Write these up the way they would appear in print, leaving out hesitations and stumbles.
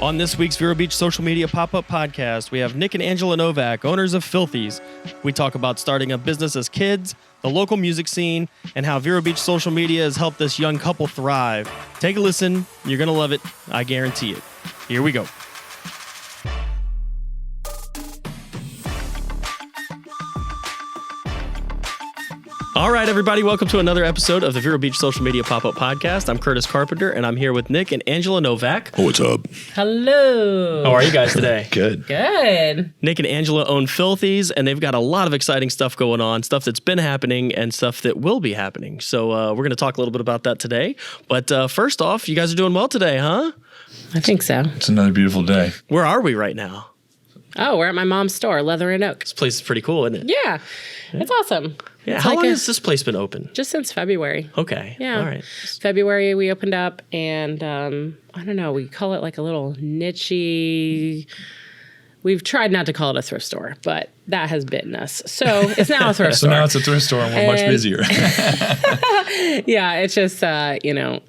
On this week's Vero Beach Social Media Pop-Up Podcast, we have Nick and Angela Novak, owners of Filthies. We talk about starting a business as kids, the local music scene, and how Vero Beach social media has helped this young couple thrive. Take a listen. You're going to love it. I guarantee it. Here we go. All right, everybody, welcome to another episode of the Vero Beach Social Media Pop-Up Podcast. I'm Curtis Carpenter, and I'm here with Nick and Angela Novak. Oh, what's up? Hello. How are you guys today? Good. Good. Nick and Angela own Filthies, and they've got a lot of exciting stuff going on, stuff that's been happening and stuff that will be happening. So we're going to talk a little bit about that today. But first off, you guys are doing well today, huh? I think so. It's another beautiful day. Where are we right now? Oh, we're at my mom's store, Leather and Oak. This place is pretty cool, isn't it? Yeah. It's awesome. Yeah. It's How like long has this place been open? Just since February. Okay. Yeah. All right. February we opened up, and I don't know, we call it like a little niche-y. We've tried not to call it a thrift store, but that has bitten us. So it's now a thrift store. So now it's a thrift store and we're much busier. Yeah, it's just, I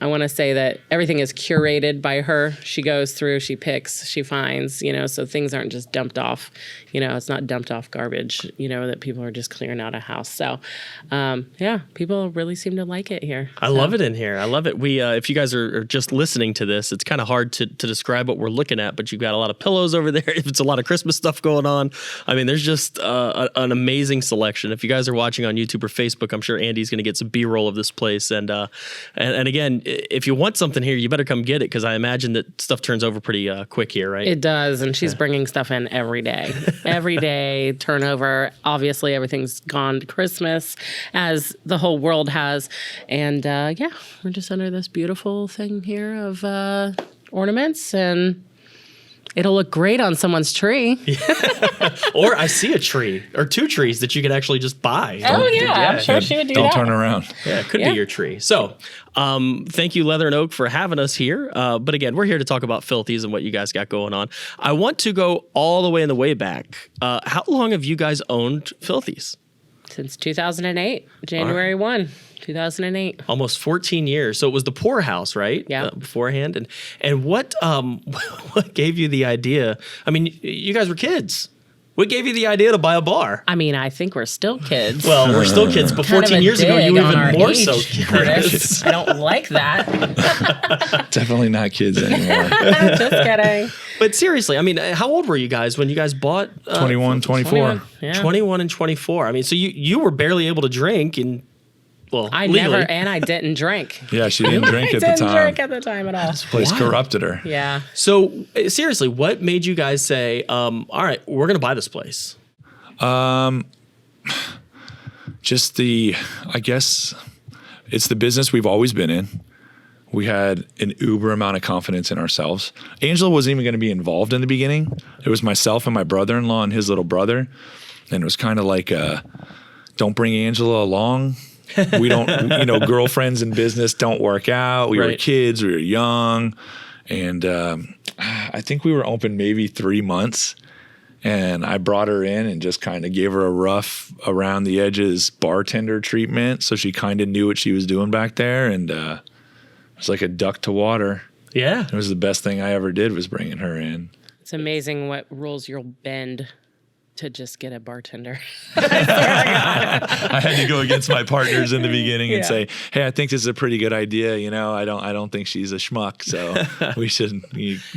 want to say that everything is curated by her. She goes through, she picks, she finds, so things aren't just dumped off. It's not dumped off garbage, that people are just clearing out a house. So, people really seem to like it here. I love it in here. I love it. We, if you guys are just listening to this, it's kind of hard to describe what we're looking at, but you've got a lot of pillows over there. If it's a lot of Christmas stuff going on. I mean, there's just an amazing selection. If you guys are watching on YouTube or Facebook, I'm sure Andy's going to get some B-roll of this place. And again, if you want something here, you better come get it, because I imagine that stuff turns over pretty quick here, right? It does, and she's bringing stuff in every day. Every day, turnover. Obviously, everything's gone to Christmas, as the whole world has. And we're just under this beautiful thing here of ornaments, and it'll look great on someone's tree. Or I see a tree or two trees that you could actually just buy. Oh, yeah. I'm sure she would do that. Don't turn around. Yeah, it could be your tree. So thank you, Leather and Oak, for having us here. But again, we're here to talk about Filthies and what you guys got going on. I want to go all the way in the way back. How long have you guys owned Filthies? Since 2008, January 1, 2008. Almost 14 years. So it was the poorhouse, right? Yeah. Beforehand. And what what gave you the idea? I mean, you guys were kids. What gave you the idea to buy a bar? I mean, I think we're still kids. Well, we're still kids, but 14 years ago, you were even more so kids. I don't like that. Definitely not kids anymore. Just kidding. But seriously, I mean, how old were you guys when you guys bought? 21, 24. 21, yeah. 21 and 24. I mean, so you were barely able to drink, and I legally. never, and I didn't drink. Yeah, she didn't drink at the Didn't time. drink at the time at all. This place corrupted her. Yeah. So seriously, what made you guys say, all right, we're going to buy this place? Just I guess it's the business we've always been in. We had an uber amount of confidence in ourselves. Angela wasn't even going to be involved in the beginning. It was myself and my brother-in-law and his little brother. And it was kind of like, don't bring Angela along. We don't, girlfriends in business don't work out. We were kids, we were young. And I think we were open maybe 3 months. And I brought her in and just kind of gave her a rough around the edges bartender treatment. So she kind of knew what she was doing back there. And it was like a duck to water. Yeah. It was the best thing I ever did was bringing her in. It's amazing what rules you'll bend to just get a bartender. I had to go against my partners in the beginning and say, "Hey, I think this is a pretty good idea. I don't think she's a schmuck, so we should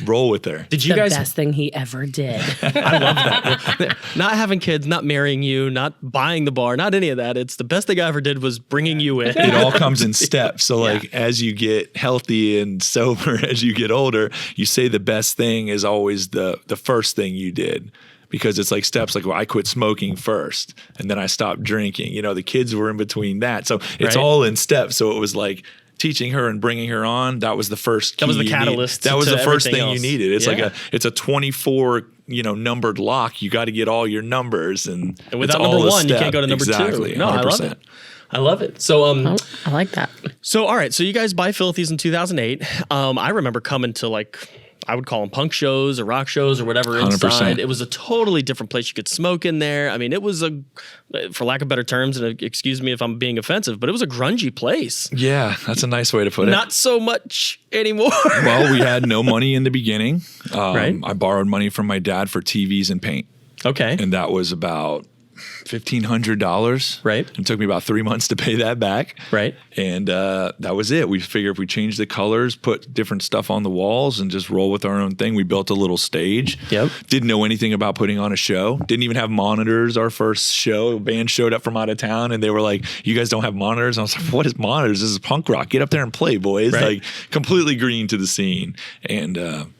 roll with her." Did you guys? The best thing he ever did. I love that. Not having kids, not marrying you, not buying the bar, not any of that. It's the best thing I ever did was bringing you in. It all comes in steps. So as you get healthy and sober, as you get older, you say the best thing is always the first thing you did. Because it's like steps, like, well, I quit smoking first and then I stopped drinking. The kids were in between that. So it's all in steps. So it was like teaching her and bringing her on. That was the first key. That was the catalyst. That was the first thing else. you needed. It's like it's a 24, numbered lock. You got to get all your numbers. And without number one, you can't go to number two. No, 100%. I love it. I love it. So, I like that. So, all right. So you guys buy Filthies in 2008. I remember coming to I would call them punk shows or rock shows or whatever 100%. inside. It was a totally different place. You could smoke in there. I mean, it was for lack of better terms, and excuse me if I'm being offensive, but it was a grungy place. Yeah, that's a nice way to put it. Not so much anymore. Well, we had no money in the beginning. Right. I borrowed money from my dad for TVs and paint. Okay. And that was about $1,500. Right. It took me about 3 months to pay that back. Right. And that was it. We figured if we changed the colors, put different stuff on the walls, and just roll with our own thing. We built a little stage. Yep. Didn't know anything about putting on a show. Didn't even have monitors. Our first show, a band showed up from out of town, and they were like, "You guys don't have monitors?" I was like, "What is monitors? This is punk rock. Get up there and play, boys!" Right. Like completely green to the scene.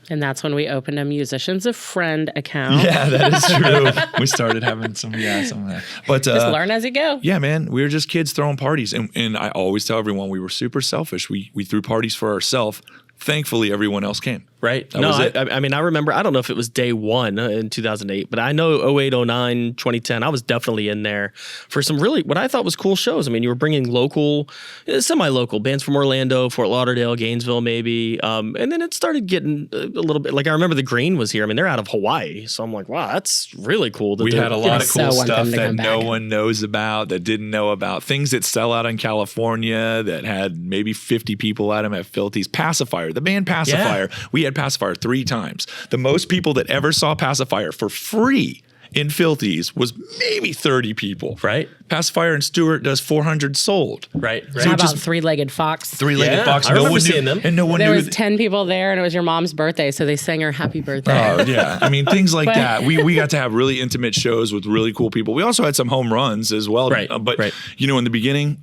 And that's when we opened a Musicians of Friend account. Yeah, that is true. We started having some of that. But Just learn as you go. yeah, man, we were just kids throwing parties. And I always tell everyone we were super selfish. We threw parties for ourselves. Thankfully, everyone else came. Right. That was it. I mean, I remember, I don't know if it was day one in 2008, but I know 08, 09, 2010, I was definitely in there for some really, what I thought was cool shows. I mean, you were bringing local, semi-local bands from Orlando, Fort Lauderdale, Gainesville, maybe. And then it started getting a little bit, like I remember the Green was here. I mean, they're out of Hawaii. So I'm like, wow, that's really cool. We had a lot of cool want stuff them to that come no back. one knows about, that didn't know about. Things that sell out in California that had maybe 50 people at them at Filthy's. Pacifier, the band Pacifier. Yeah. We had Pacifier 3 times. The most people that ever saw Pacifier for free in Filthy's was maybe 30 people. Right. Pacifier and Stewart does 400 sold. Right. How about Three-Legged Fox? Three-Legged Fox. I remember knew, seeing them. And no one There knew. was 10 people there, and it was your mom's birthday, so they sang her happy birthday. Oh, yeah. I mean, things like that. We got to have really intimate shows with really cool people. We also had some home runs as well. Right. But, you know, in the beginning,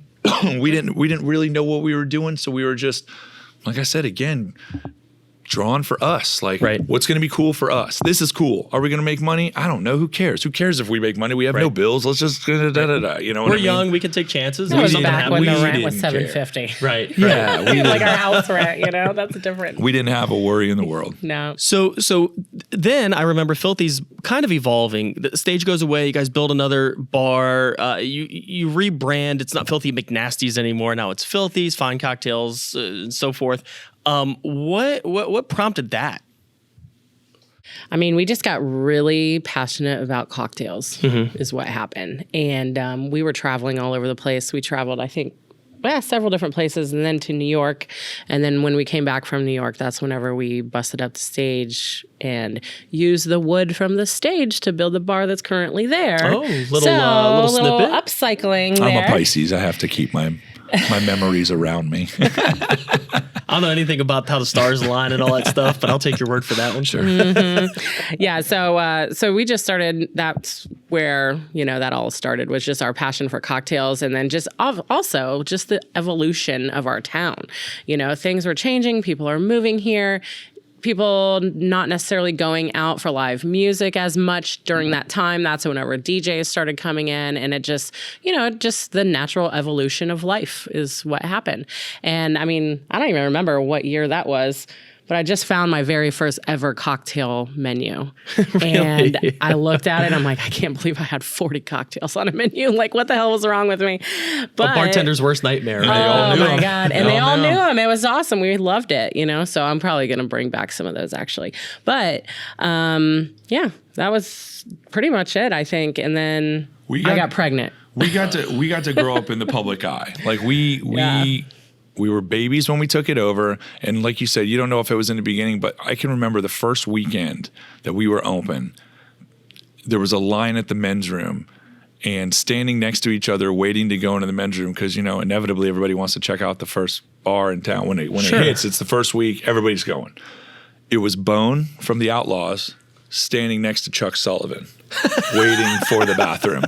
we didn't really know what we were doing. So we were just, like I said, again, drawn for us. Like, what's going to be cool for us? This is cool. Are we going to make money? I don't know. Who cares? Who cares if we make money? We have no bills. Let's just you know we're what I mean? young. We can take chances. That was We back when the rent was didn't care. $750. Right. Yeah. We Like our house rent, you know, that's different. we didn't have a worry in the world. No. So then I remember Filthy's kind of evolving. The stage goes away. You guys build another bar. You rebrand. It's not Filthy McNasty's anymore. Now it's Filthy's, Fine Cocktails, and so forth. What prompted that? I mean, we just got really passionate about cocktails is what happened. And we were traveling all over the place. We traveled, I think, several different places, and then to New York. And then when we came back from New York, that's whenever we busted up the stage and used the wood from the stage to build the bar that's currently there. Oh, little snippet. Upcycling there. I'm a Pisces. I have to keep my memories around me. I don't know anything about how the stars align and all that stuff, but I'll take your word for that one. Sure. Yeah. So we just started. That's where, you know, that all started, was just our passion for cocktails, and then just also just the evolution of our town. You know, things were changing. People are moving here. People not necessarily going out for live music as much during that time. That's whenever DJs started coming in, and it just, you know, just the natural evolution of life is what happened. And I mean, I don't even remember what year that was, but I just found my very first ever cocktail menu. Really? And I looked at it and I'm like, I can't believe I had 40 cocktails on a menu. Like, what the hell was wrong with me? But A bartender's worst nightmare. Oh my God. And they all knew him. It was awesome. We loved it, you know, so I'm probably going to bring back some of those actually. But yeah, that was pretty much it, I think. And then I got pregnant. We got to grow up in the public eye. Like we were babies when we took it over. And like you said, you don't know if it was in the beginning, but I can remember the first weekend that we were open, there was a line at the men's room, and standing next to each other waiting to go into the men's room, because, you know, inevitably everybody wants to check out the first bar in town. When it hits, it's the first week, everybody's going. It was Bone from the Outlaws standing next to Chuck Sullivan waiting for the bathroom.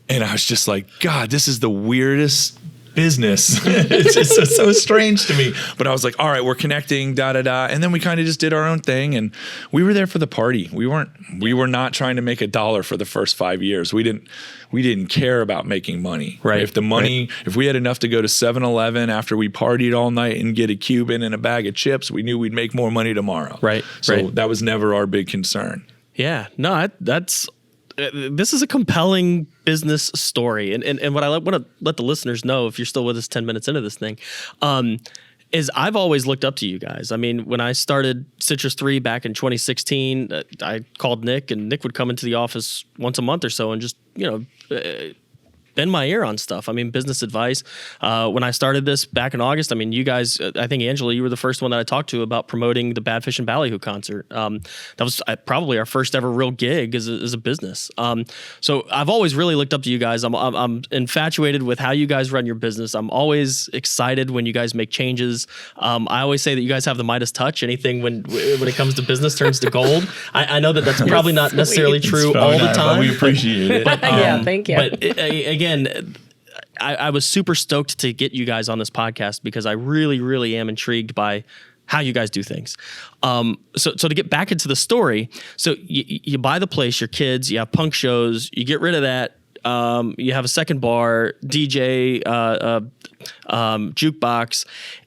And I was just like, God, this is the weirdest business. It's just so strange to me. But I was like, all right, we're connecting, And then we kind of just did our own thing, and we were there for the party. We were not trying to make $1 for the first 5 years. We didn't care about making money. Right. If we had enough to go to 7-Eleven after we partied all night and get a Cuban and a bag of chips, we knew we'd make more money tomorrow. Right. So that was never our big concern. Yeah. No, that's this is a compelling business story. And what I want to let the listeners know, if you're still with us 10 minutes into this thing, is I've always looked up to you guys. I mean, when I started Citrus 3 back in 2016, I called Nick, and Nick would come into the office once a month or so and just, bend my ear on stuff. I mean, business advice. When I started this back in August, I mean, you guys, I think, Angela, you were the first one that I talked to about promoting the Bad Fish and Ballyhoo concert. That was probably our first ever real gig as a business. So I've always really looked up to you guys. I'm infatuated with how you guys run your business. I'm always excited when you guys make changes. I always say that you guys have the Midas touch. Anything when it comes to business turns to gold. I know that's probably not necessarily true all the time. But we appreciate it. Yeah, thank you. But again, I was super stoked to get you guys on this podcast because I really, really am intrigued by how you guys do things. So to get back into the story, so you buy the place, your kids, you have punk shows, you get rid of that. You have a second bar, DJ, jukebox.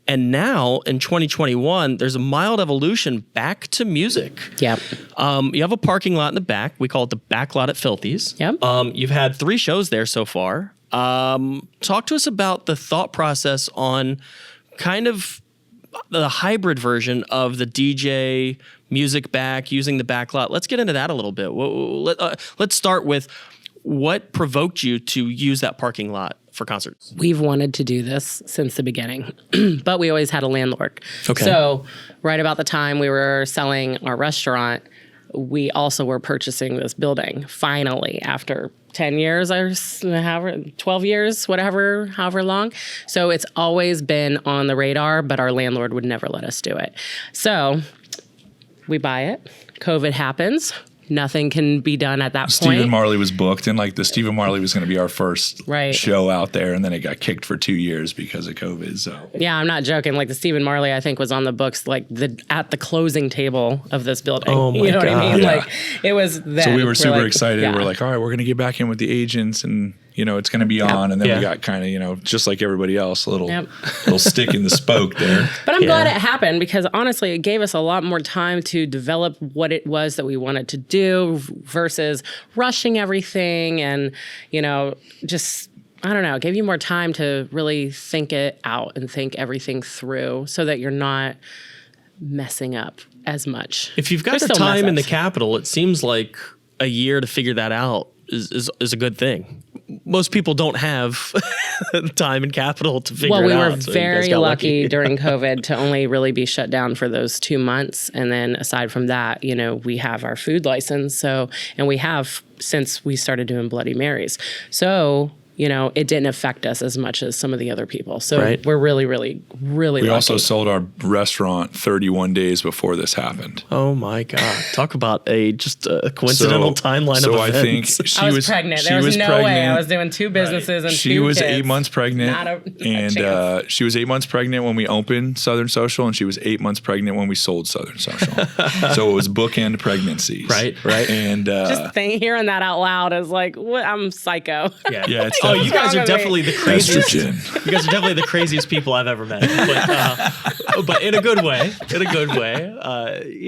And now in 2021, there's a mild evolution back to music. Yep. You have a parking lot in the back. We call it the back lot at Filthy's. Yep. You've had 3 shows there so far. Talk to us about the thought process on kind of the hybrid version of the DJ music back, using the back lot. Let's get into that a little bit. Let's start with what provoked you to use that parking lot for concerts. We've wanted to do this since the beginning, but we always had a landlord. Okay. So right about the time we were selling our restaurant, we also were purchasing this building, finally, after 10 years or 12 years, however long. So it's always been on the radar, but our landlord would never let us do it. So we buy it. COVID happens. Nothing can be done at that point. Stephen Marley was booked, and the Stephen Marley was going to be our first show out there, and then it got kicked for 2 years because of COVID. So yeah, I'm not joking. The Stephen Marley, I think, was on the books at the closing table of this building. Oh my you know God. what I mean? Yeah. It was then. So we were super excited. Yeah. We're like, all right, we're going to get back in with the agents, and it's going to be on. And then we got kind of, just like everybody else, a little stick in the spoke there. But I'm glad it happened because honestly, it gave us a lot more time to develop what it was that we wanted to do versus rushing everything and, just, I don't know, it gave you more time to really think it out and think everything through so that you're not messing up as much. If you've got the time in the capital, it seems like a year to figure that out is a good thing. Most people don't have time and capital to figure it out. Well, we were so very lucky during COVID to only really be shut down for those 2 months. And then aside from that, we have our food license. And we have since we started doing Bloody Marys. So, it didn't affect us as much as some of the other people. So we're really, really, really We lucky. also sold our restaurant 31 days before this happened. Oh my God. Talk about just a coincidental timeline of events. I think she I was pregnant. There was no way I was doing 2 businesses and 2 kids. She was 8 months pregnant. Not a chance. She was 8 months pregnant when we opened Southern Social, and she was 8 months pregnant when we sold Southern Social. So it was bookend pregnancies. Right. And just hearing that out loud is like, what? I'm psycho. yeah, it's you guys are definitely the craziest. estrogen. You guys are definitely the craziest people I've ever met, but in a good way.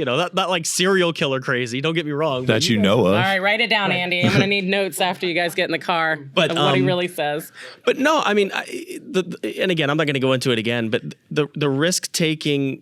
Not like serial killer crazy. Don't get me wrong. That you know of. All right, write it down, Andy. I'm going to need notes after you guys get in the car of what he really says. But no, I mean, and again, I'm not going to go into it again. But the risk taking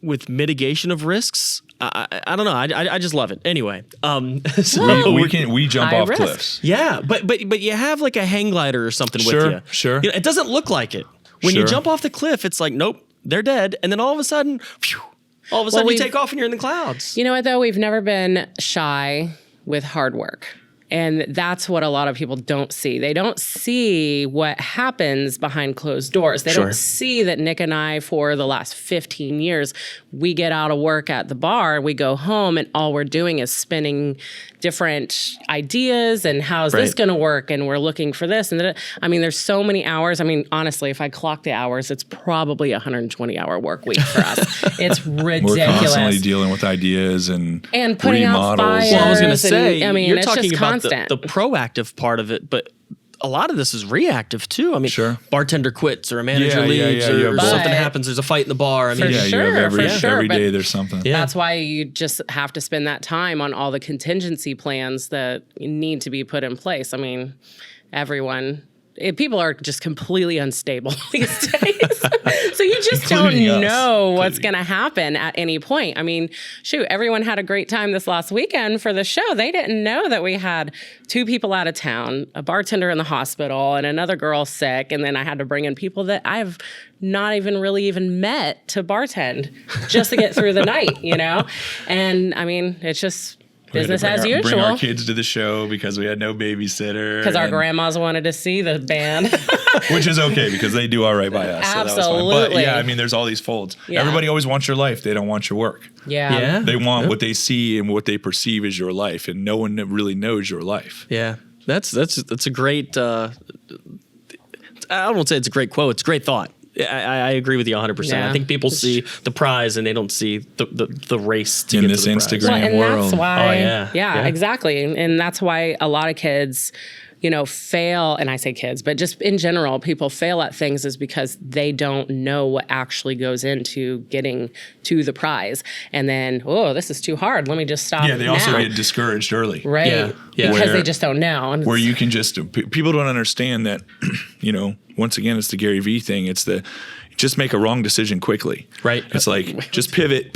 with mitigation of risks, I don't know. I just love it. Anyway, we jump off risk. cliffs. Yeah, but you have like a hang glider or something with you. Sure. It doesn't look like it. When you jump off the cliff, it's like, nope, they're dead. And then all of a sudden, you take off and you're in the clouds. You know what, though? We've never been shy with hard work. And that's what a lot of people don't see. They don't see what happens behind closed doors. They don't see that Nick and I, for the last 15 years, we get out of work at the bar, we go home, and all we're doing is spinning different ideas and how's this going to work? And we're looking for this. And I mean, there's so many hours. I mean, honestly, if I clock the hours, it's probably a 120-hour work week for us. It's ridiculous. We're constantly dealing with ideas and putting out fires. Well, I was going to say, you're it's talking just about the proactive part of it, but a lot of this is reactive too. I mean, bartender quits or a manager leaves or something happens. There's a fight in the bar. I mean, every day there's something. Yeah. That's why you just have to spend that time on all the contingency plans that need to be put in place. I mean, everyone people are just completely unstable these days. So you just don't Including us. know what's going to happen at any point. I mean, shoot, everyone had a great time this last weekend for the show. They didn't know that we had 2 people out of town, a bartender in the hospital, and another girl sick. And then I had to bring in people that I've not even met to bartend just to get through the night, you know? And I mean, it's just business as usual. Bring our kids to the show because we had no babysitter. Because our grandmas wanted to see the band. Which is okay because they do all right by us. Absolutely. So that was fine. But yeah, I mean, there's all these folds. Yeah. Everybody always wants your life. They don't want your work. Yeah. They want what they see and what they perceive as your life, and no one really knows your life. Yeah, that's a great. I won't say it's a great quote. It's a great thought. I agree with you 100%. Yeah. I think people see the prize and they don't see the race to in get this to the prize. Instagram Well, and world. that's why, Oh, yeah. exactly. And that's why a lot of kids, you know, fail. And I say kids, but just in general, people fail at things is because they don't know what actually goes into getting to the prize. And then, oh, this is too hard. Let me just stop. Yeah, they also get discouraged early. right. Yeah, yeah. Because Where- they just don't know. And Where you can just, people don't understand that, you know, once again, it's the Gary Vee thing. It's just make a wrong decision quickly. Right. It's like, just pivot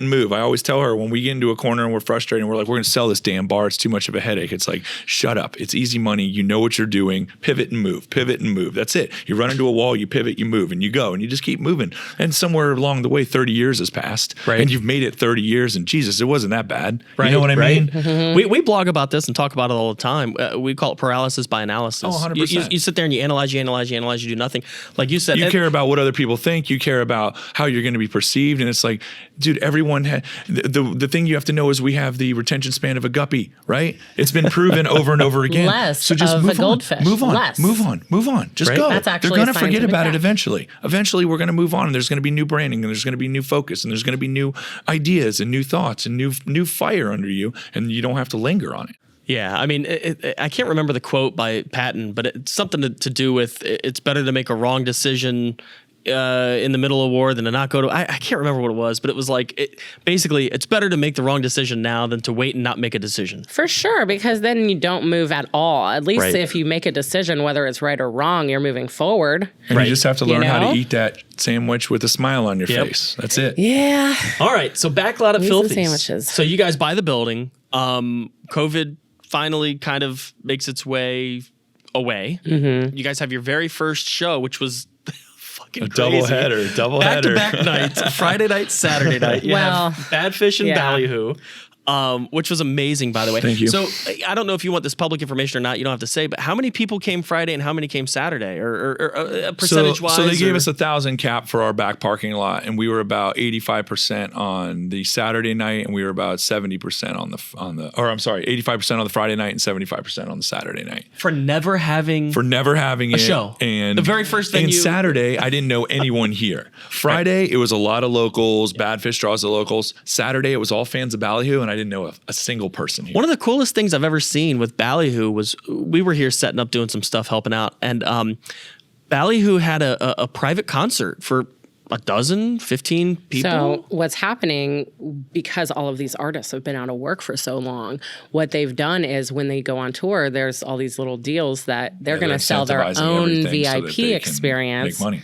and move. I always tell her when we get into a corner and we're frustrated and we're like, we're going to sell this damn bar. It's too much of a headache. It's like, shut up. It's easy money. You know what you're doing. Pivot and move. That's it. You run into a wall, you pivot, you move, and you go, and you just keep moving. And somewhere along the way, 30 years has passed. Right. And you've made it 30 years, and Jesus, it wasn't that bad. Right, You know what I right. mean? Mm-hmm. We blog about this and talk about it all the time. We call it paralysis by analysis. Oh, 100%. You sit there and you analyze, you do nothing. Like you said, You care about what other people think. You care about how you're going to be perceived. And it's like, dude, everyone the thing you have to know is we have the retention span of a guppy, right? It's been proven over and over again. Less so just of move a goldfish. on. Move on. Less. Move on. Just Right? go. That's actually They're going to a forget scientific about it fact. eventually. Eventually, we're going to move on, and there's going to be new branding, and there's going to be new focus, and there's going to be new ideas and new thoughts and new fire under you, and you don't have to linger on it. Yeah, I mean, I can't remember the quote by Patton, but it's something to do with it's better to make a wrong decision in the middle of war than to not go to. I can't remember what it was, but it was like basically it's better to make the wrong decision now than to wait and not make a decision. For sure, because then you don't move at all. At least Right. if you make a decision, whether it's right or wrong, you're moving forward. And Right. you just have to learn how know? to eat that sandwich with a smile on your Yep. face. That's it. Yeah. All right, so backlot at Use the Filthy's. sandwiches. So you guys buy the building. COVID finally kind of makes its way away. Mm-hmm. You guys have your very first show, which was fucking Double crazy. header. Back-to-back nights, Friday night, Saturday night. You Well, have Bad Fish and yeah. Ballyhoo. Which was amazing, by the way. Thank you. So I don't know if you want this public information or not. You don't have to say, but how many people came Friday and how many came Saturday, or percentage-wise? So they gave us 1,000 cap for our back parking lot, and we were about 85% on the Saturday night, and we were about 70% on the 85% on the Friday night and 75% on the Saturday night. for never having A show. And The very first venue- And Saturday, I didn't know anyone here. Friday, it was a lot of locals. Bad Fish draws the locals. Saturday, it was all fans of Ballyhoo, and I didn't know a single person here. One of the coolest things I've ever seen with Ballyhoo was we were here setting up, doing some stuff, helping out, and Ballyhoo had a private concert for 15 people. So what's happening, because all of these artists have been out of work for so long, what they've done is when they go on tour, there's all these little deals that they're going to sell their incentivizing own everything so that VIP they can experience. Make money.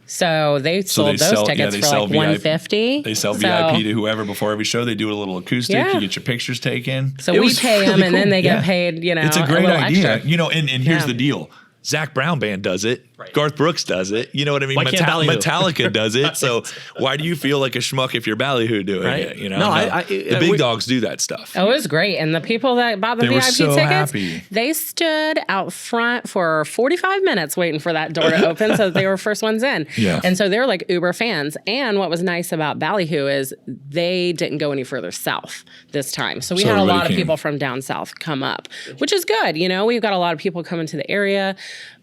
So they sold those tickets for like $150. They sell VIP to whoever before every show. They do a little acoustic. Yeah. You get your pictures taken. So It we was pay really them, and then cool. they get Yeah. paid. You know, It's a great little idea. extra. You know, and here's Yeah. the deal. Zach Brown Band does it. Right. Garth Brooks does it. You know what I mean? Why can't Ballyhoo? Metallica does it. So why do you feel like a schmuck if you're Ballyhoo doing Right. it? You know, No, I- the big dogs do that stuff. Oh, it was great. And the people that bought the They were VIP so tickets, happy. they stood out front for 45 minutes waiting for that door to open so that they were first ones in. Yeah. And so they're like uber fans. And what was nice about Ballyhoo is they didn't go any further south this time. So we So had a everybody lot of came. people from down south come up, which is good. You know, we've got a lot of people coming to the area,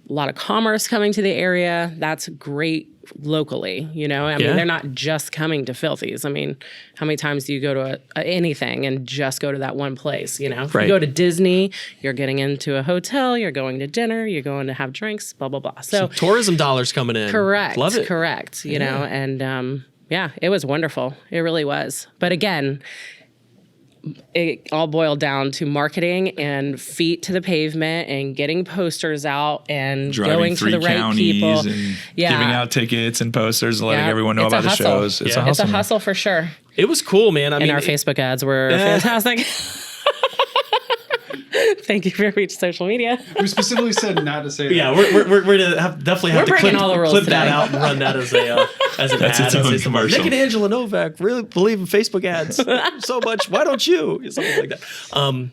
a lot of commerce coming to the area. That's great locally, you know? I Yeah. mean, they're not just coming to Filthy's. I mean, how many times do you go to anything and just go to that one place, you know? If Right. you go to Disney, you're getting into a hotel, you're going to dinner, you're going to have drinks, blah, blah, blah. So tourism dollars coming in. correct. Love it. Correct. You know, and yeah, it was wonderful. It really was. But again, it all boiled down to marketing and feet to the pavement and getting posters out and Driving going to 3 the right counties people. and Yeah. giving out tickets and posters and letting Yeah, everyone know it's a about the hustle. shows. It's a hustle. It's a man. hustle for sure. It was cool, man. I And mean, our Facebook ads were fantastic. Thank you for reach social media. We specifically said not to say that. Yeah, we're gonna definitely have We're to breaking all the rules clip today. that out and run that as a as an That's ad. its own and say something like, commercial. Nick and Angela Novak really believe in Facebook ads so much. Why don't you? Something like that.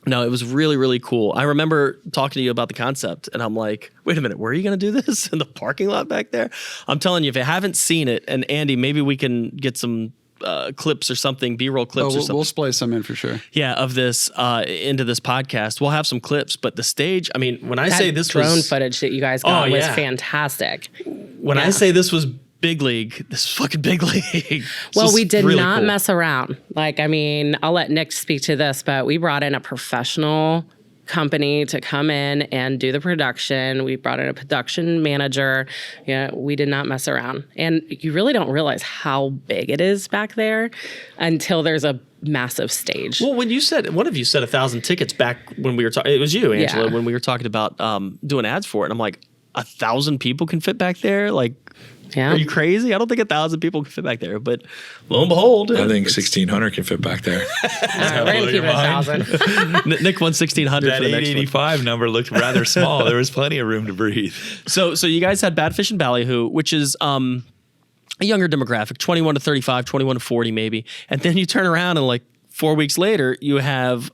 No, it was really, really cool. I remember talking to you about the concept, and I'm like, wait a minute, where are you going to do this? In the parking lot back there? I'm telling you, if you haven't seen it, and Andy, maybe we can get some clips or something, B-roll clips or something. We'll splice some in for sure. Yeah, of this into this podcast. We'll have some clips, but the stage, I mean, when I That say this drone was footage that you guys got was yeah. fantastic. when I say this was big league, this is fucking big league. Well, we did really not cool. mess around. Like, I mean, I'll let Nick speak to this, but we brought in a professional company to come in and do the production. We brought in a production manager. Yeah, we did not mess around. And you really don't realize how big it is back there until there's a massive stage. Well, when you said, one of you said 1,000 tickets back when we were talking, it was you, Angela, Yeah. when we were talking about doing ads for it. And I'm like, 1,000 people can fit back there? Like, Yeah. are you crazy? I don't think 1,000 people can fit back there. But lo and behold, I think 1,600 can fit back there. All right, we're going to keep it 1,000. Nick won 1,600 That for the next one. 885 number looked rather small. There was plenty of room to breathe. So you guys had Bad Fish and Ballyhoo, which is a younger demographic, 21 to 35, 21 to 40 maybe. And then you turn around and like 4 weeks later, you have,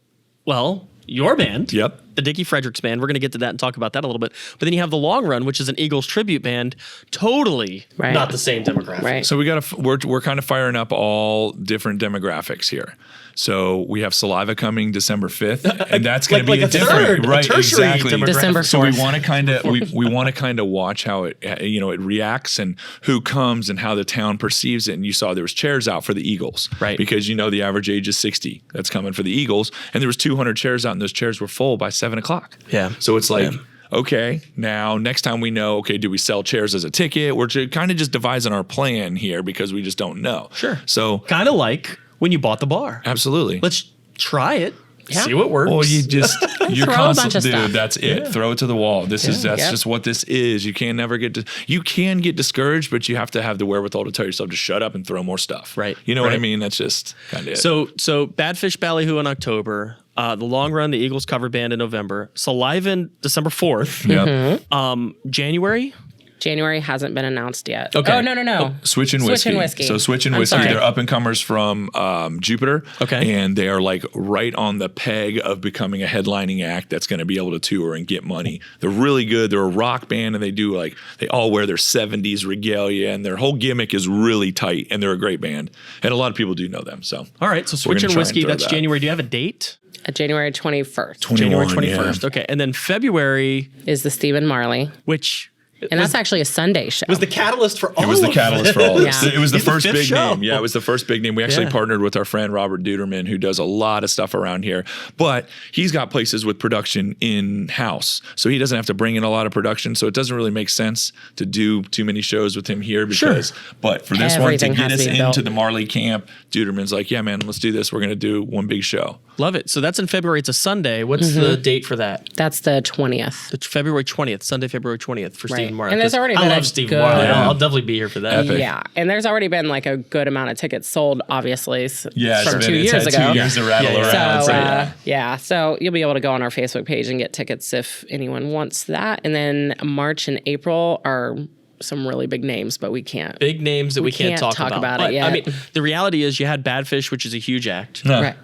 well, your band. Yep. The Dickie Fredericks Band. We're going to get to that and talk about that a little bit. But then you have the Long Run, which is an Eagles tribute band. Totally Right. not the same demographic. Right. So we're kind of firing up all different demographics here. So we have Saliva coming December 5th, and that's going to like be a different, third, a right? tertiary Exactly. demographic. December So we 4th. want to kind of we want to kind of watch how it it reacts and who comes and how the town perceives it. And you saw there was chairs out for the Eagles, Right. Because the average age is 60. That's coming for the Eagles, and there was 200 chairs out, and those chairs were full by 7:00. Yeah. So it's like. Yeah. Okay, now next time we know, okay, do we sell chairs as a ticket? We're kind of just devising our plan here because we just don't know. Sure. So, Kind of like when you bought the bar. absolutely. Let's try it. Yeah. See what works. Well, you just you're Throw a bunch constant, of dude. stuff. That's it. Throw it to the wall. That's Yep. just what this is. You can never you can get discouraged, but you have to have the wherewithal to tell yourself to shut up and throw more stuff. Right. You know what I Right. mean? That's just kind of it. So Bad Fish Ballyhoo in October, the Long Run, the Eagles cover band in November, Saliva in December 4th, Yep. January. January hasn't been announced yet. Okay. Oh, no. Switch and Whiskey. So Switch and I'm Whiskey, sorry. they're up and comers from Jupiter. Okay. And they are like right on the peg of becoming a headlining act that's going to be able to tour and get money. They're really good. They're a rock band and they all wear their 70s regalia and their whole gimmick is really tight and they're a great band. And a lot of people do know them. So All right, so We're Switch gonna and try Whiskey, and throw that's that. January. Do you have a date? January 21st 21, January yeah. 21st. Okay, and then February, is the Stephen Marley. which And that's actually a Sunday show. was the catalyst for all It was the of catalyst for all of Yeah. this. It was the He's the first fifth big show. name. Yeah, it was the first big name. We actually Yeah. partnered with our friend Robert Duderman, who does a lot of stuff around here. But he's got places with production in-house. So he doesn't have to bring in a lot of production. So it doesn't really make sense to do too many shows with him here because but for this Everything one to get has us to be into built. the Marley camp, Duderman's like, yeah, man, let's do this. We're going to do one big show. Love it. So that's in February. It's a Sunday. What's the date for that? That's the 20th. It's February 20th, Sunday, February 20th for Right. Stephen Marley. And there's 'Cause already I been a love Stephen good- Marley. Yeah. I'll definitely be here for that. Epic. Yeah, and there's already been like a good amount of tickets sold, obviously, Yeah, from it's 2 it's years had ago. 2 years to rattle Yeah, yeah. around. So So, yeah, so you'll be able to go on our Facebook page and get tickets if anyone wants that. And then March and April are some really big names, but we can't. Big names that we can't talk about. about it But, yet. I mean, the reality is you had Bad Fish, which is a huge act. Right.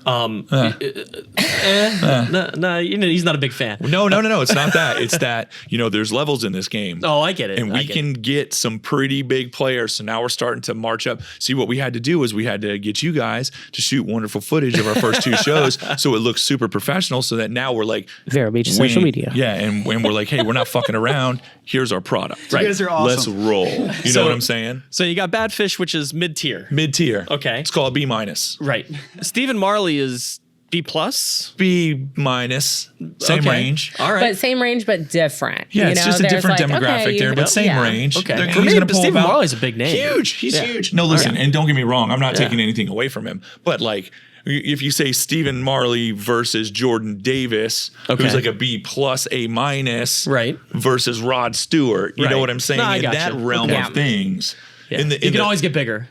No, he's not a big fan. No, it's not that. It's that, there's levels in this game. Oh, I get it. And I we get can get some pretty big players. So now we're starting to march up. See, what we had to do is we had to get you guys to shoot wonderful footage of our first two shows so it looks super professional so that now we're like Vero Beach social media. Yeah, and when we're like, hey, we're not fucking around. Here's our product. Right. You guys are awesome. Let's roll. You know what I'm saying? So you got Bad Fish, which is mid-tier. Mid-tier. Okay. It's called B minus. Right. Stephen Marley is B plus. B minus. Same Okay. range. All right. But same range, but different. Yeah, it's just a there's different like, demographic okay, there, you- but same yeah. range. Okay. They're- For he's me, gonna but pull Stephen about- Marley's a big name. Huge. He's Yeah. huge. No, listen, and don't get me wrong. I'm not Yeah. taking anything away from him, but like, if you say Stephen Marley versus Jordan Davis, Okay. who's like a B plus, A minus, Right. versus Rod Stewart. You know Right. what I'm saying? No, I In gotcha. that realm Okay. of things. Yeah. In the, You in can the- always get bigger.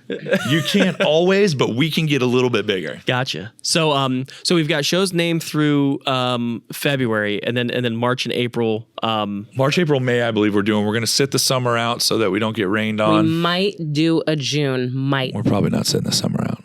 you can't always, but we can get a little bit bigger. Gotcha. So so we've got shows named through February, and then March and April. March, April, May, I believe we're doing. We're going to sit the summer out so that we don't get rained We on. might do a June. Might. We're probably not sitting the summer out.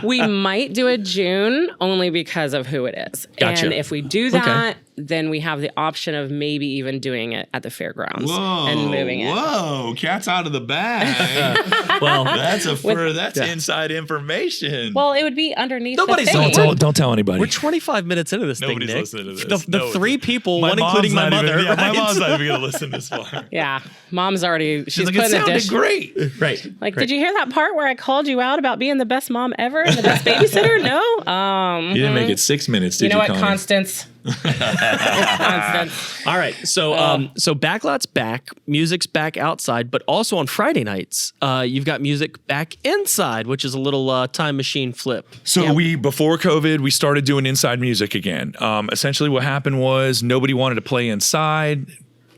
We might do a June only because of who it is. Gotcha. And if we do that, then we have the option of maybe even doing it at the fairgrounds and moving it. Whoa, cat's out of the bag. Well, that's inside information. Well, it would be underneath Nobody's- the thing. Don't tell anybody. we're 25 minutes into this Nobody's thing, Nick. listening to this. The No, three people, My one mom's including my not mother. even- my right? mom's not even going to listen this far. Yeah, mom's already. She's Like, it putting a sounded dish. great. Right. Like, did you hear that part where I called you out about being the best mom ever and the best babysitter? No. You didn't make it 6 minutes, did You know what, Connie? Constance? It's Constance. All right, so Backlot's back, music's back outside, but also on Friday nights, you've got music back inside, which is a little time machine flip. So before COVID, we started doing inside music again. Essentially what happened was nobody wanted to play inside.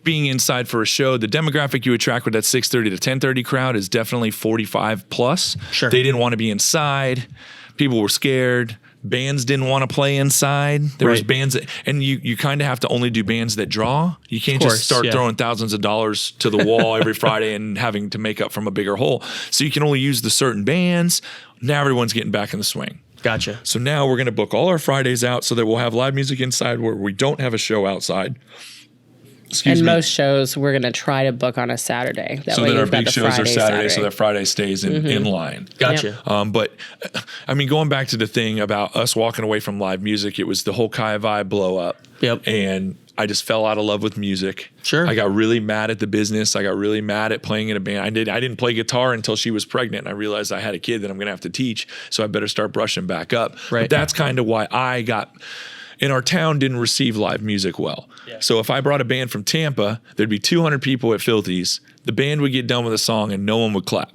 Being inside for a show, the demographic you attract with that 6:30 to 10:30 crowd is definitely 45 plus. Sure. They didn't want to be inside. People were scared. Bands didn't want to play inside. There was Right. bands that, and you kind of have to only do bands that draw. You can't Of course, just start yeah. throwing thousands of dollars to the wall every Friday and having to make up from a bigger hole. So you can only use the certain bands. Now everyone's getting back in the swing. Gotcha. So now we're going to book all our Fridays out so that we'll have live music inside where we don't have a show outside. Excuse And me. most shows we're going to try to book on a Saturday. So way that our you've got big the shows are Friday, Saturday, so that Friday stays in line. Gotcha. But I mean, going back to the thing about us walking away from live music, it was the whole Kaya vibe blow up. Yep. And I just fell out of love with music. Sure. I got really mad at the business. I got really mad at playing in a band. I didn't play guitar until she was pregnant, and I realized I had a kid that I'm going to have to teach, so I better start brushing back up. Right. But that's kind of why I got in our town didn't receive live music well. Yeah. So if I brought a band from Tampa, there'd be 200 people at Filthy's. The band would get done with a song and no one would clap.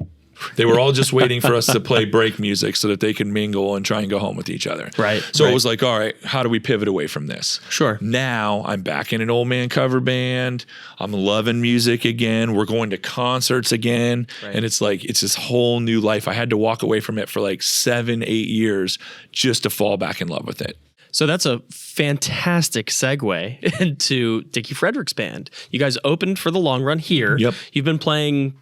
They were all just waiting for us to play break music so that they could mingle and try and go home with each other. Right, So right. it was like, all right, how do we pivot away from this? Sure. Now I'm back in an old man cover band. I'm loving music again. We're going to concerts again. Right. And it's like, it's this whole new life. I had to walk away from it for like 7-8 years just to fall back in love with it. So that's a fantastic segue into Dickie Frederick's band. You guys opened for the long run here. Yep. You've been playing,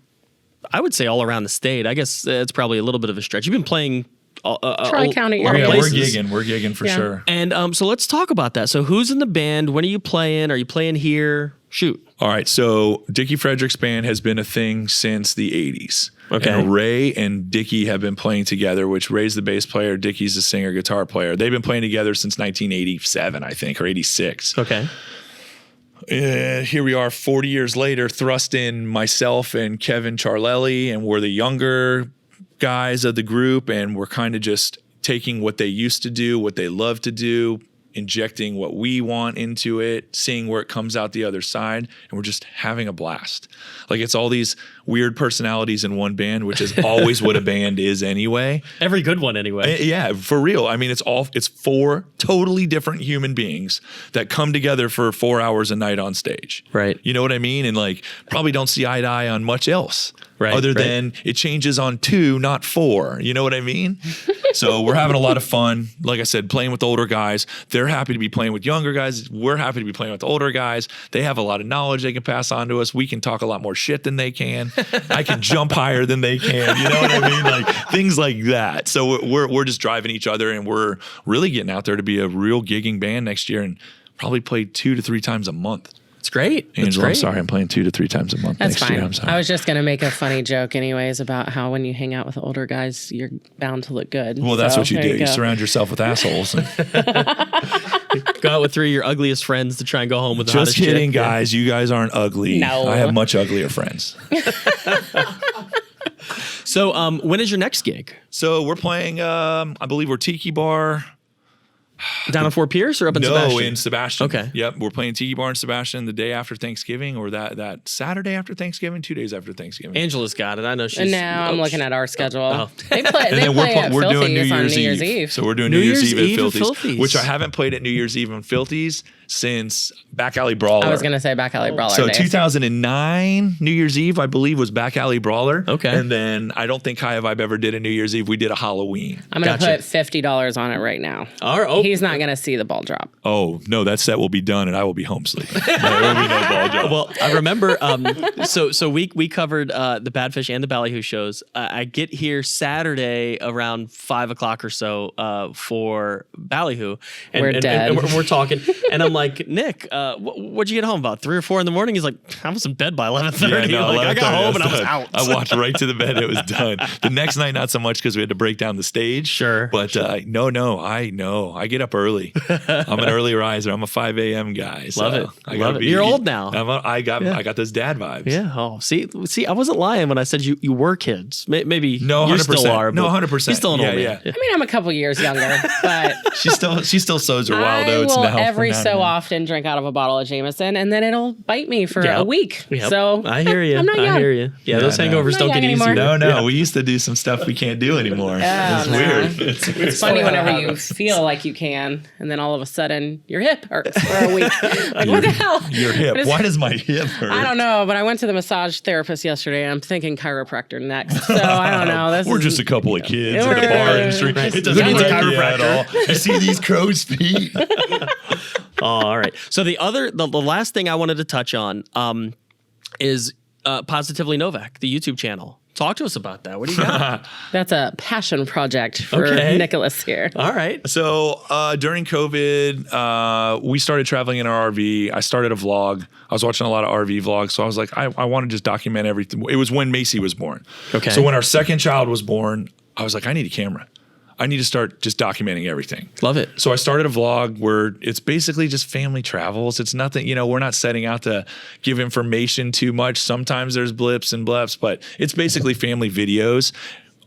I would say, all around the state. I guess it's probably a little bit of a stretch. You've been playing Tri-County a lot of area. Yeah, we're places. gigging. We're gigging for Yeah. sure. And so let's talk about that. So who's in the band? When are you playing? Are you playing here? Shoot. All right, so Dickie Frederick's band has been a thing since the 80s. Okay. And Ray and Dickie have been playing together, which Ray's the bass player, Dickie's the singer, guitar player. They've been playing together since 1987, I think, or 86. Okay. Here we are 40 years later, thrust in myself and Kevin Charlelli, and we're the younger guys of the group, and we're kind of just taking what they used to do, what they love to do, injecting what we want into it, seeing where it comes out the other side, and we're just having a blast. Like, it's all these weird personalities in one band, which is always what a band is anyway. Every good one, anyway. Yeah, for real. I mean, it's 4 totally different human beings that come together for 4 hours a night on stage. Right. You know what I mean? And like, probably don't see eye to eye on much else. Right, Other right. than it changes on 2, not 4. You know what I mean? So we're having a lot of fun. Like I said, playing with older guys. They're happy to be playing with younger guys. We're happy to be playing with older guys. They have a lot of knowledge they can pass on to us. We can talk a lot more shit than they can. I can jump higher than they can. You know what I mean? Like, things like that. So we're just driving each other, and we're really getting out there to be a real gigging band next year, and probably play 2 to 3 times a month. It's great. It's Angela, I'm great. sorry, I'm playing 2 to 3 times a month That's next fine. year. I'm sorry. I was just going to make a funny joke anyways about how when you hang out with older guys, you're bound to look good. Well, that's So, what you there do. You go. surround yourself with assholes. Go out with 3 of your ugliest friends to try and go home with the Just hottest kidding, chick. guys. You guys aren't ugly. No. I have much uglier friends. So when is your next gig? So we're playing, I believe we're Tiki Bar Down in Fort Pierce or up in Sebastian? No, in Sebastian. Okay. Yep. We're playing Tiki Bar in Sebastian the day after Thanksgiving, or that Saturday after Thanksgiving, 2 days after Thanksgiving. Angela's got it. I know she's. And now I'm looking at our schedule. Oh. They play. And They then play at we're doing Filthy's New on Year's, New Year's Eve. So we're doing New New Year's Year's Eve at Eve at Filthy's, Filthy's. which I haven't played at New Year's Eve in Filthy's since Back Alley Brawler. I was gonna say Back Alley Brawler. So days. 2009 New Year's Eve, I believe, was Back Alley Brawler. Okay. And then I don't think High Vibe ever did a New Year's Eve. We did a Halloween. I'm gonna Gotcha. put $50 on it right now. All right. Oh, He's not gonna see the ball drop. Oh, no, that set will be done and I will be home sleeping. There will be no ball drop. well, I remember. So we covered the Badfish and the Ballyhoo shows. I get here Saturday around 5 o'clock or so for Ballyhoo, and We're dead. And we're talking, and I'm like, Nick, what'd you get home about 3 or 4 in the morning? He's like, I was in bed by 11:30. Yeah, no, like, I got 11:30, home and I was done. out. I walked right to the bed. It was done. The next night, not so much because we had to break down the stage. Sure. But no, I know. I get up early. I'm an early riser. I'm a 5 a.m. guy. So Love it. I Love gotta it. You're old now. I got those dad vibes. Yeah. Oh, see, I wasn't lying when I said you were kids. Maybe No, 100%. you still are. No, but 100%. You're still an old man. Yeah. I mean, I'm a couple years younger, but She still sows her wild I oats will now. every Now and so then. often drink out of a bottle of Jameson, and then it'll bite me for Yeah. a week. Yep. So I hear you. I'm not I young. hear you. Yeah, those no. hangovers I'm don't not get young easier. anymore. No, Yeah. we used to do some stuff we can't do anymore. Oh, It's no. weird. It's funny whenever you feel like you can, and then all of a sudden your hip hurts for a week. Like, what the hell? Your hip. What is- Why does my hip hurt? I don't know, but I went to the massage therapist yesterday, and I'm thinking chiropractor next. So I don't know. This We're is- just a couple of kids We're- in the bar industry. Right. It doesn't Who needs a affect you at chiropractor? all. You see these crow's feet? Oh, all right. So the last thing I wanted to touch on is Positively Novak, the YouTube channel. Talk to us about that. What do you got? That's a passion project for Okay. Nicholas here. All right. So during COVID, we started traveling in our RV. I started a vlog. I was watching a lot of RV vlogs. So I was like, I want to just document everything. It was when Macy was born. Okay. So when our second child was born, I was like, I need a camera. I need to start just documenting everything. Love it. So I started a vlog where it's basically just family travels. It's nothing, we're not setting out to give information too much. Sometimes there's blips and bleps, but it's basically family videos.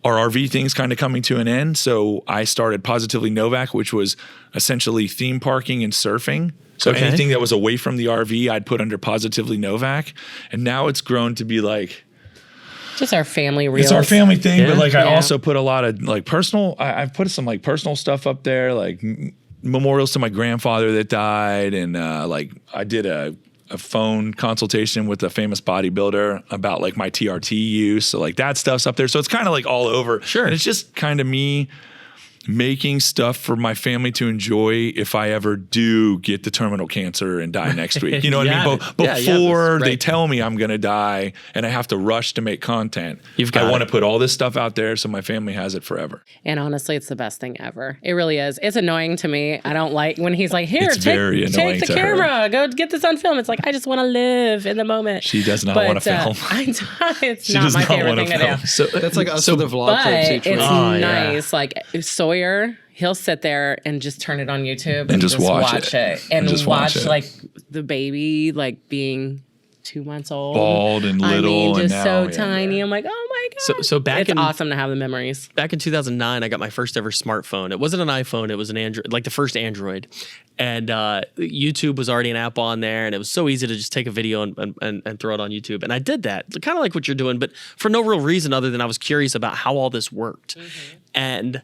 Our RV thing's kind of coming to an end. So I started Positively Novak, which was essentially theme parking and surfing. So Okay. anything that was away from the RV, I'd put under Positively Novak. And now it's grown to be like, Just our family reels. it's our family thing, Yeah. but like I Yeah. also put a lot of like personal. I've put some like personal stuff up there, like memorials to my grandfather that died, and like I did a phone consultation with a famous bodybuilder about like my TRT use. So like that stuff's up there. So it's kind of like all over. Sure. And it's just kind of me making stuff for my family to enjoy if I ever do get the terminal cancer and die next week. You know what I mean? Yeah, Before right. they tell me I'm going to die and I have to rush to make content, You've got I want it. to put all this stuff out there so my family has it forever. And honestly, it's the best thing ever. It really is. It's annoying to me. I don't like when he's like, here, It's very annoying take the to her. camera, go get this on film. It's like, I just want to live in the moment. She does not want to film. It's She not does my not favorite wanna thing to film. do. So That's like us with the vlog clips But each it's week. Oh, yeah. nice. Like Sawyer, he'll sit there and just turn it on YouTube And just watch it. and just watch watch it. like the baby like being 2 months old, Bald and little, I mean, and just now, so yeah, tiny. yeah. I'm like, oh my god. So back it's in awesome to have the memories. back in 2009, I got my first ever smartphone. It wasn't an iPhone; it was an Android, like the first Android. And YouTube was already an app on there, and it was so easy to just take a video and throw it on YouTube. And I did that, kind of like what you're doing, but for no real reason other than I was curious about how all this worked. And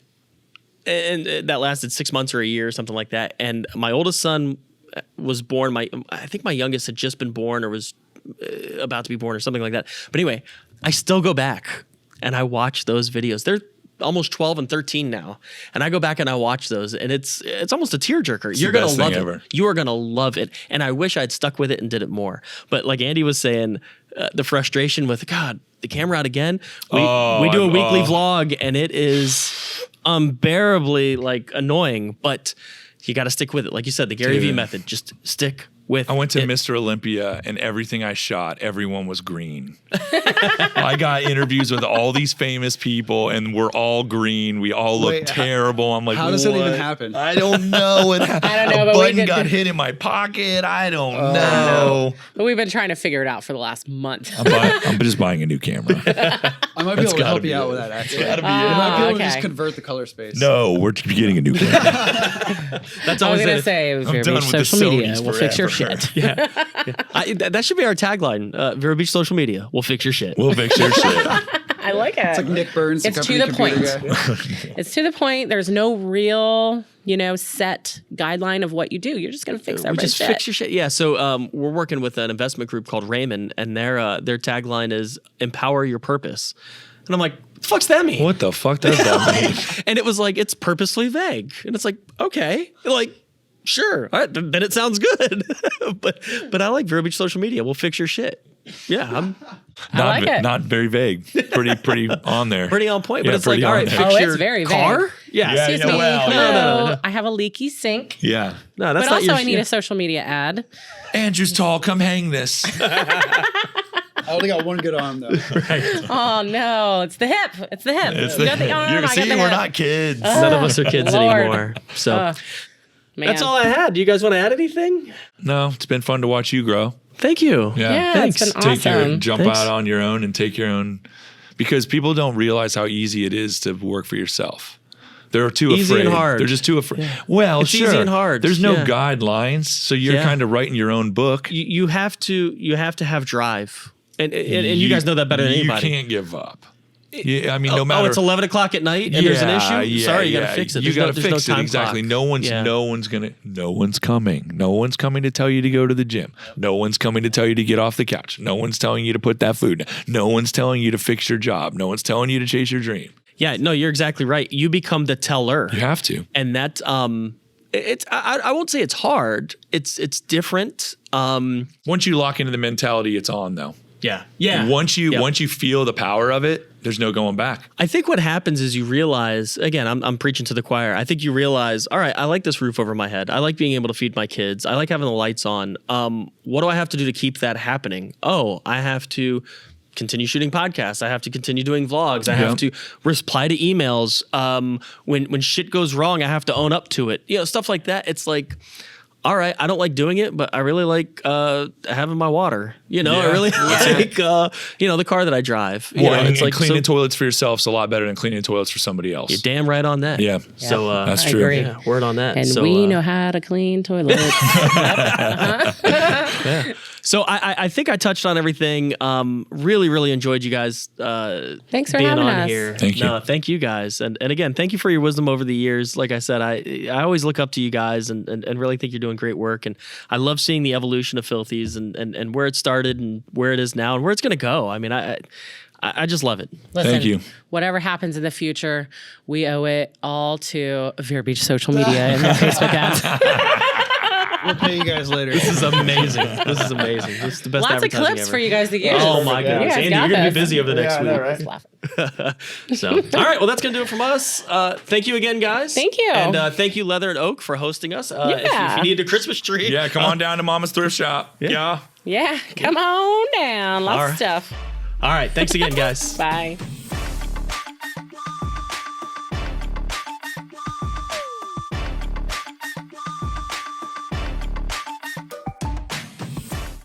that lasted 6 months or a year or something like that. And my oldest son was born. I think my youngest had just been born or was about to be born or something like that. But anyway, I still go back and I watch those videos. They're almost 12 and 13 now. And I go back and I watch those, and it's almost a tearjerker. You're the going best to love thing it. ever. You are going to love it. And I wish I'd stuck with it and did it more. But like Andy was saying, the frustration with, God, the camera out again. We do a weekly vlog, and it is unbearably like annoying, but you got to stick with it. Like you said, the Gary Vee Dude. method, just stick with. I went to Mr. Olympia and everything I shot, everyone was green. I got interviews with all these famous people and we're all green. We all look terrible. I'm like, how does that even "What? happen? I don't know. I don't know, A but we button did- got hit in my pocket. I don't know. But we've been trying to figure it out for the last month. I'm just buying a new camera. I might be able to gotta help be you out it. with that, actually. Gotta be I might be able to okay. just convert the color space. No, we're getting a new camera. That's I was always gonna it. say I'm Vero done Beach with the social media. Sonys We'll fix your forever. shit. That should be our tagline. Vero Beach social media. We'll fix your shit. We'll fix your shit. I like it. It's like Nick Burns. It's company to the point. computer guy. It's to the point. There's no real, set guideline of what you do. You're just gonna fix We everybody's just shit. fix your shit. Yeah. So we're working with an investment group called Raymond, and their tagline is "Empower your purpose." And I'm like, what the fuck's that mean? What the fuck does that mean? And it was like, it's purposely vague. And it's like, okay, like, sure, all right, then it sounds good. but I like Vero Beach social media. We'll fix your shit. Yeah, I'm like it. Not very vague. Pretty on there. pretty on point. But Yeah, it's like, pretty all on right, there. fix Oh, your it's very car. vague. Yeah, Yeah, Excuse yeah, me. well, Hello. no. I have a leaky sink. Yeah. No, that's But not also, your I need a social media ad. Andrew's tall. Come hang this. I only got one good arm, though. Oh no, it's the hip. It's the hip. It's You got the arm. You're I got see, the we're hip. not kids. None of us are kids Lord. anymore. So Man. that's all I had. Do you guys want to add anything? No, it's been fun to watch you grow. Thank you. Yeah, Thanks. it's been Take your awesome. jump Thanks. out on your own and take your own, because people don't realize how easy it is to work for yourself. They're too Easy afraid. and hard. They're just too afraid. Well, It's sure. easy and hard. There's no Yeah. guidelines, so you're Yeah. kind of writing your own book. You have to have drive, and you guys know that better than anybody. You can't give up. Yeah, I mean, no matter. Oh, it's 11 o'clock at night, and there's an issue. Yeah, Sorry, you got yeah. to fix it. You got to There's fix no it time exactly. clock. No one's Yeah. coming. No one's coming to tell you to go to the gym. No one's coming to tell you to get off the couch. No one's telling you to put that food down. No one's telling you to fix your job. No one's telling you to chase your dream. Yeah, no, you're exactly right. You become the teller, You have to. and that it's I won't say it's hard. It's different. Once you lock into the mentality, it's on though. Yeah. Once you Yep. feel the power of it, there's no going back. I think what happens is you realize, again, I'm preaching to the choir. I think you realize, all right, I like this roof over my head. I like being able to feed my kids. I like having the lights on. What do I have to do to keep that happening? Oh, I have to continue shooting podcasts. I have to continue doing vlogs. I have to reply to emails. When shit goes wrong, I have to own up to it. Stuff like that. It's like, all right, I don't like doing it, but I really like having my water. I really like the car that I drive. It's like so- cleaning toilets for yourself is a lot better than cleaning toilets for somebody else. You're damn right on that. Yeah. So That's I true. agree. yeah, word on that. And so, we know how to clean toilets. So I think I touched on everything. Really, really enjoyed you guys Thanks for being having on us. here. Thank you. No, thank you guys. And again, thank you for your wisdom over the years. Like I said, I always look up to you guys and really think you're doing great work. And I love seeing the evolution of Filthies and where it started and where it is now and where it's going to go. I mean, I just love it. Listen, Thank you. Whatever happens in the future, we owe it all to Vero Beach social media and their Facebook ads. We'll pay you guys later. This is amazing. This is amazing. This is the best Lots of advertising clips ever. for you guys to use. Oh my You goodness, guys Andy, got you're gonna be this. busy over the next week. Just laughing. So, all right, well, that's going to do it from us. Thank you again, guys. Thank you. And thank you, Leather and Oak, for hosting us. Yeah. If you need a Christmas tree. Yeah, come on down to Mama's Thrift Shop. Yeah. Yeah, come on down. Lots All of right. stuff. All right, thanks again, guys. Bye.